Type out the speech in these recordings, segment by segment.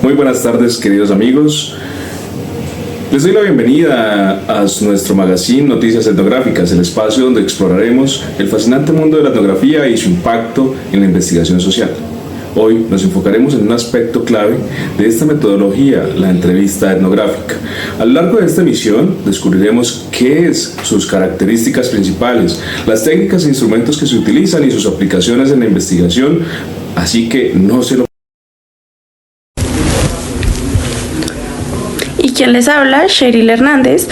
Muy buenas tardes, queridos amigos. Les doy la bienvenida a nuestro magazine Noticias Etnográficas, el espacio donde exploraremos el fascinante mundo de la etnografía y su impacto en la investigación social. Hoy nos enfocaremos en un aspecto clave de esta metodología, la entrevista etnográfica. A lo largo de esta emisión descubriremos qué es, sus características principales, las técnicas e instrumentos que se utilizan y sus aplicaciones en la investigación, así que no se lo... ¿Y quién les habla? Cheryl Hernández.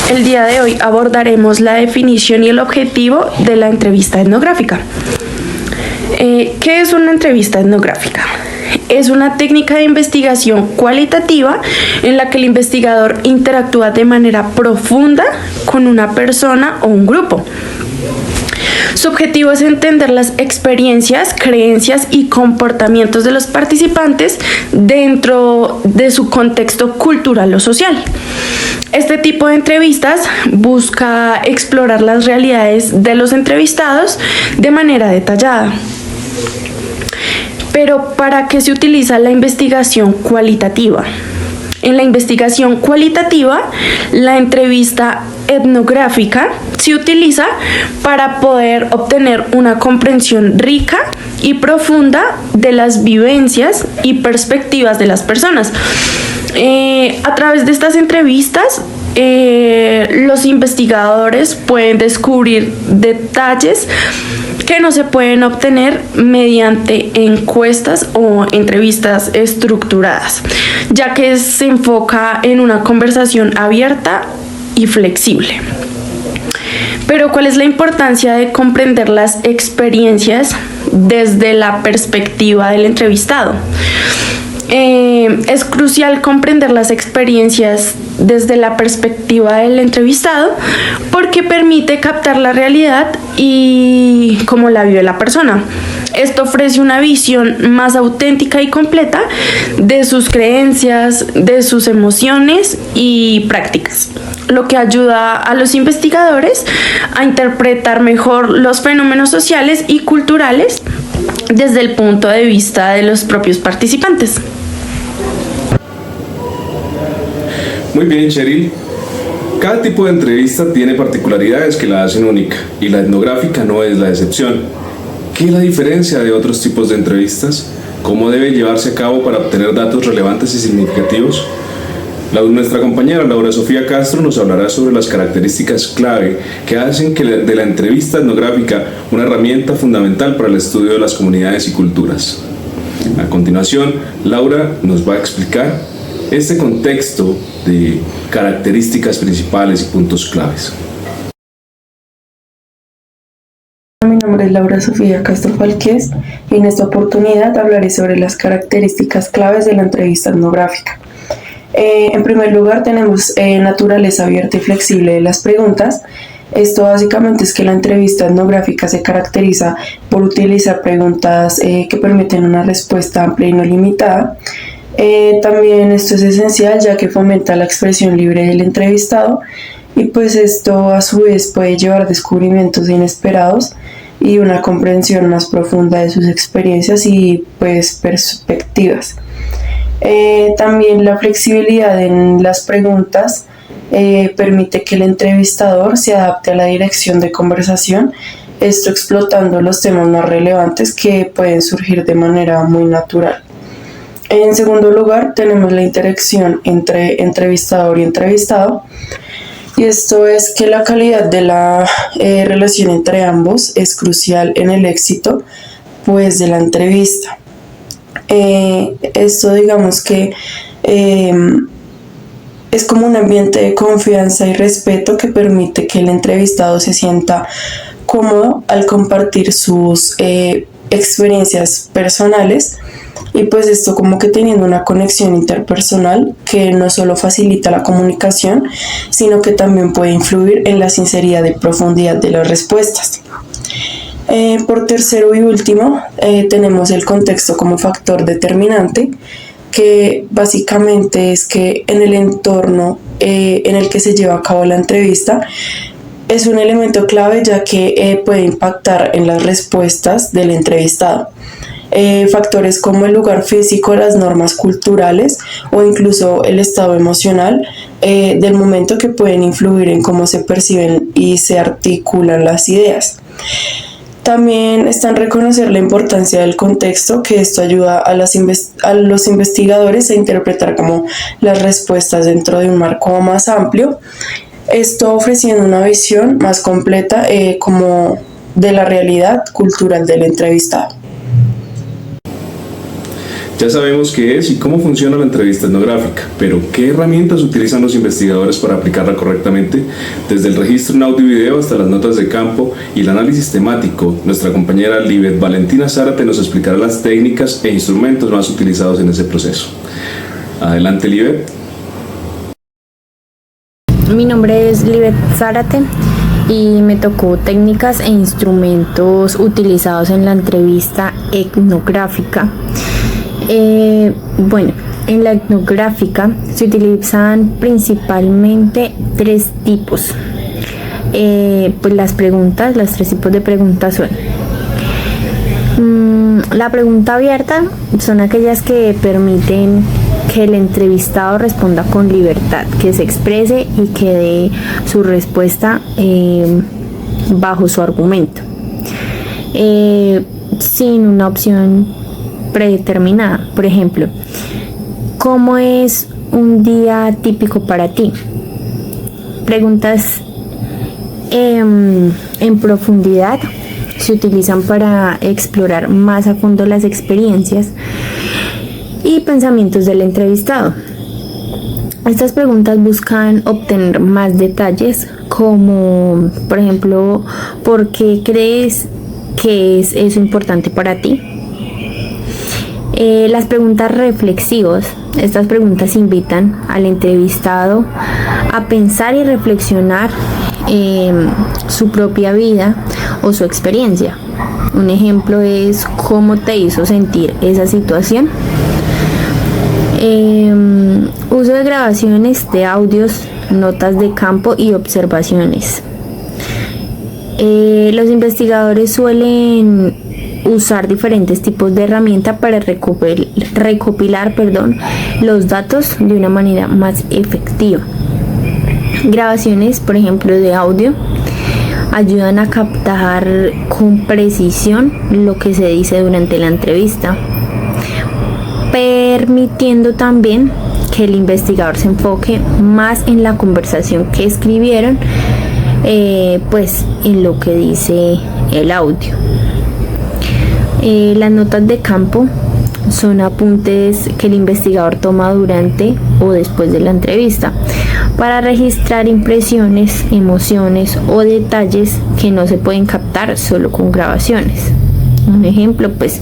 El día de hoy abordaremos la definición y el objetivo de la entrevista etnográfica. ¿Qué es una entrevista etnográfica? Es una técnica de investigación cualitativa en la que el investigador interactúa de manera profunda con una persona o un grupo. Su objetivo es entender las experiencias, creencias y comportamientos de los participantes dentro de su contexto cultural o social. Este tipo de entrevistas busca explorar las realidades de los entrevistados de manera detallada. Pero ¿para qué se utiliza la investigación cualitativa? En la investigación cualitativa, la entrevista etnográfica se utiliza para poder obtener una comprensión rica y profunda de las vivencias y perspectivas de las personas. A través de estas entrevistas, los investigadores pueden descubrir detalles que no se pueden obtener mediante encuestas o entrevistas estructuradas, ya que se enfoca en una conversación abierta y flexible. Pero ¿cuál es la importancia de comprender las experiencias desde la perspectiva del entrevistado? Es crucial comprender las experiencias desde la perspectiva del entrevistado porque permite captar la realidad y cómo la vive la persona. Esto ofrece una visión más auténtica y completa de sus creencias, de sus emociones y prácticas, lo que ayuda a los investigadores a interpretar mejor los fenómenos sociales y culturales desde el punto de vista de los propios participantes. Muy bien, Cheryl. Cada tipo de entrevista tiene particularidades que la hacen única, y la etnográfica no es la excepción. ¿Qué es la diferencia de otros tipos de entrevistas? ¿Cómo debe llevarse a cabo para obtener datos relevantes y significativos? Nuestra compañera Laura Sofía Castro nos hablará sobre las características clave que hacen de la entrevista etnográfica una herramienta fundamental para el estudio de las comunidades y culturas. A continuación, Laura nos va a explicar este contexto de características principales y puntos claves. Mi nombre es Laura Sofía Castro Falqués y en esta oportunidad hablaré sobre las características claves de la entrevista etnográfica. En primer lugar tenemos naturaleza abierta y flexible de las preguntas. Esto básicamente es que la entrevista etnográfica se caracteriza por utilizar preguntas que permiten una respuesta amplia y no limitada. También esto es esencial ya que fomenta la expresión libre del entrevistado y pues esto a su vez puede llevar a descubrimientos inesperados y una comprensión más profunda de sus experiencias y pues perspectivas. También la flexibilidad en las preguntas permite que el entrevistador se adapte a la dirección de conversación, esto explotando los temas más relevantes que pueden surgir de manera muy natural. En segundo lugar, tenemos la interacción entre entrevistador y entrevistado, y esto es que la calidad de la relación entre ambos es crucial en el éxito pues, de la entrevista. Esto digamos que es como un ambiente de confianza y respeto que permite que el entrevistado se sienta cómodo al compartir sus experiencias personales. Y pues esto como que teniendo una conexión interpersonal que no solo facilita la comunicación, sino que también puede influir en la sinceridad y profundidad de las respuestas. Por tercero y último, tenemos el contexto como factor determinante, que básicamente es que en el entorno en el que se lleva a cabo la entrevista es un elemento clave ya que puede impactar en las respuestas del entrevistado. factores como el lugar físico, las normas culturales o incluso el estado emocional del momento, que pueden influir en cómo se perciben y se articulan las ideas. También está en reconocer la importancia del contexto, que esto ayuda a los investigadores a interpretar como las respuestas dentro de un marco más amplio, esto ofreciendo una visión más completa como de la realidad cultural del entrevistado. Ya sabemos qué es y cómo funciona la entrevista etnográfica, pero ¿qué herramientas utilizan los investigadores para aplicarla correctamente? Desde el registro en audio y video hasta las notas de campo y el análisis temático, nuestra compañera Libet Valentina Zárate nos explicará las técnicas e instrumentos más utilizados en ese proceso. Adelante, Libet. Mi nombre es Libet Zárate y me tocó técnicas e instrumentos utilizados en la entrevista etnográfica. Bueno, en la etnográfica se utilizan principalmente tres tipos. Pues los tres tipos de preguntas son: la pregunta abierta son aquellas que permiten que el entrevistado responda con libertad, que se exprese y que dé su respuesta bajo su argumento, sin una opción predeterminada. Por ejemplo, ¿cómo es un día típico para ti? Preguntas en profundidad se utilizan para explorar más a fondo las experiencias y pensamientos del entrevistado. Estas preguntas buscan obtener más detalles, como por ejemplo, ¿por qué crees que es eso importante para ti? Las preguntas reflexivas. Estas preguntas invitan al entrevistado a pensar y reflexionar su propia vida o su experiencia. Un ejemplo es: ¿cómo te hizo sentir esa situación? Uso de grabaciones de audios, notas de campo y observaciones. Los investigadores suelen usar diferentes tipos de herramientas para recopilar los datos de una manera más efectiva. Grabaciones, por ejemplo, de audio, ayudan a captar con precisión lo que se dice durante la entrevista, permitiendo también que el investigador se enfoque más en la conversación que escribieron, pues en lo que dice el audio. Las notas de campo son apuntes que el investigador toma durante o después de la entrevista para registrar impresiones, emociones o detalles que no se pueden captar solo con grabaciones. Un ejemplo, pues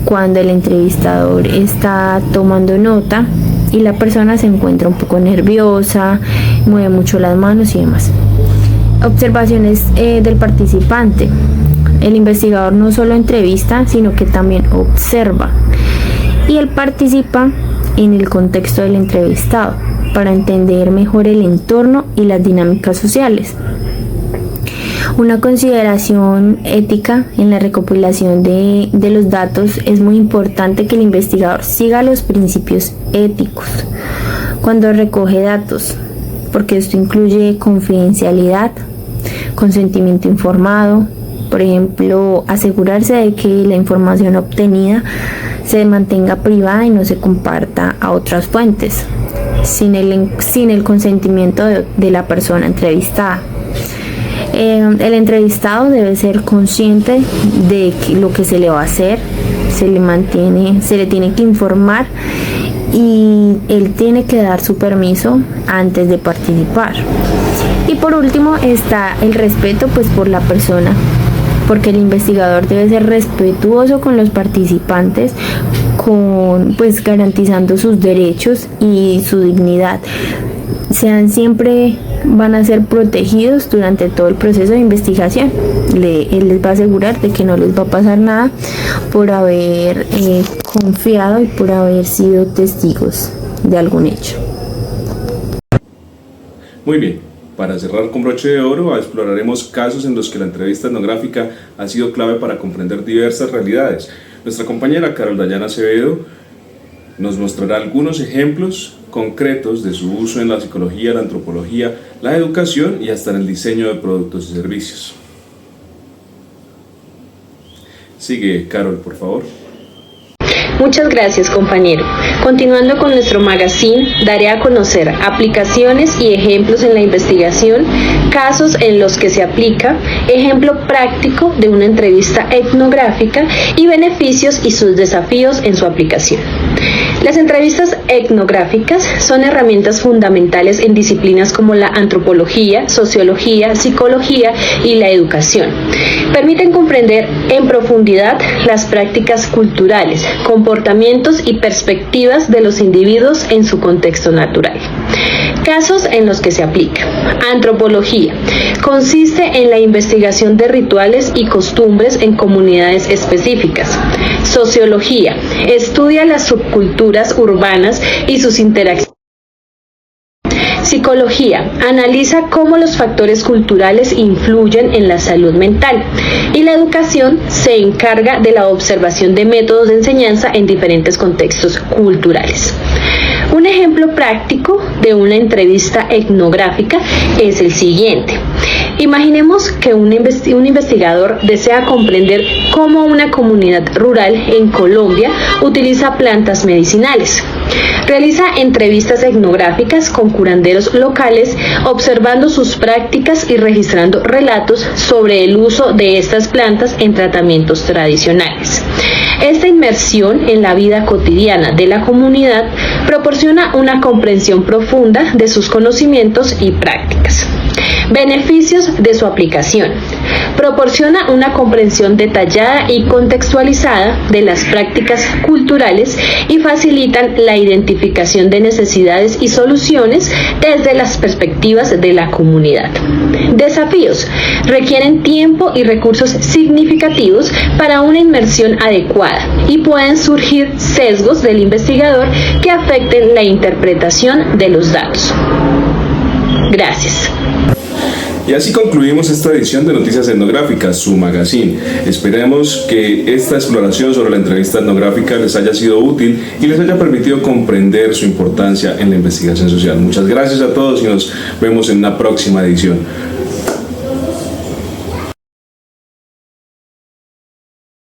cuando el entrevistador está tomando nota y la persona se encuentra un poco nerviosa, mueve mucho las manos y demás. Observaciones del participante. El investigador no solo entrevista, sino que también observa, y él participa en el contexto del entrevistado para entender mejor el entorno y las dinámicas sociales. Una consideración ética en la recopilación de los datos: es muy importante que el investigador siga los principios éticos cuando recoge datos, porque esto incluye confidencialidad, consentimiento informado. Por ejemplo, asegurarse de que la información obtenida se mantenga privada y no se comparta a otras fuentes sin el consentimiento de la persona entrevistada. El entrevistado debe ser consciente de lo que se le va a hacer, se le tiene que informar y él tiene que dar su permiso antes de participar. Y por último está el respeto, pues, por la persona, porque el investigador debe ser respetuoso con los participantes, pues garantizando sus derechos y su dignidad. Siempre van a ser protegidos durante todo el proceso de investigación. Él les va a asegurar de que no les va a pasar nada por haber confiado y por haber sido testigos de algún hecho. Muy bien. Para cerrar con broche de oro, exploraremos casos en los que la entrevista etnográfica ha sido clave para comprender diversas realidades. Nuestra compañera Carol Dayana Acevedo nos mostrará algunos ejemplos concretos de su uso en la psicología, la antropología, la educación y hasta en el diseño de productos y servicios. Sigue, Carol, por favor. Muchas gracias, compañero. Continuando con nuestro magazine, daré a conocer aplicaciones y ejemplos en la investigación, casos en los que se aplica, ejemplo práctico de una entrevista etnográfica y beneficios y sus desafíos en su aplicación. Las entrevistas etnográficas son herramientas fundamentales en disciplinas como la antropología, sociología, psicología y la educación. Permiten comprender en profundidad las prácticas culturales, comportamientos y perspectivas de los individuos en su contexto natural. Casos en los que se aplica. Antropología. Consiste en la investigación de rituales y costumbres en comunidades específicas. Sociología. Estudia las subculturas urbanas y sus interacciones. Psicología. Analiza cómo los factores culturales influyen en la salud mental. Y la educación se encarga de la observación de métodos de enseñanza en diferentes contextos culturales. Un ejemplo práctico de una entrevista etnográfica es el siguiente. Imaginemos que un investigador desea comprender cómo una comunidad rural en Colombia utiliza plantas medicinales. Realiza entrevistas etnográficas con curanderos locales, observando sus prácticas y registrando relatos sobre el uso de estas plantas en tratamientos tradicionales. Esta inmersión en la vida cotidiana de la comunidad proporciona una comprensión profunda de sus conocimientos y prácticas. Beneficios de su aplicación. Proporciona una comprensión detallada y contextualizada de las prácticas culturales y facilitan la identificación de necesidades y soluciones desde las perspectivas de la comunidad. Desafíos. Requieren tiempo y recursos significativos para una inmersión adecuada y pueden surgir sesgos del investigador que afecten la interpretación de los datos. Gracias. Y así concluimos esta edición de Noticias Etnográficas, su magazine. Esperemos que esta exploración sobre la entrevista etnográfica les haya sido útil y les haya permitido comprender su importancia en la investigación social. Muchas gracias a todos y nos vemos en una próxima edición.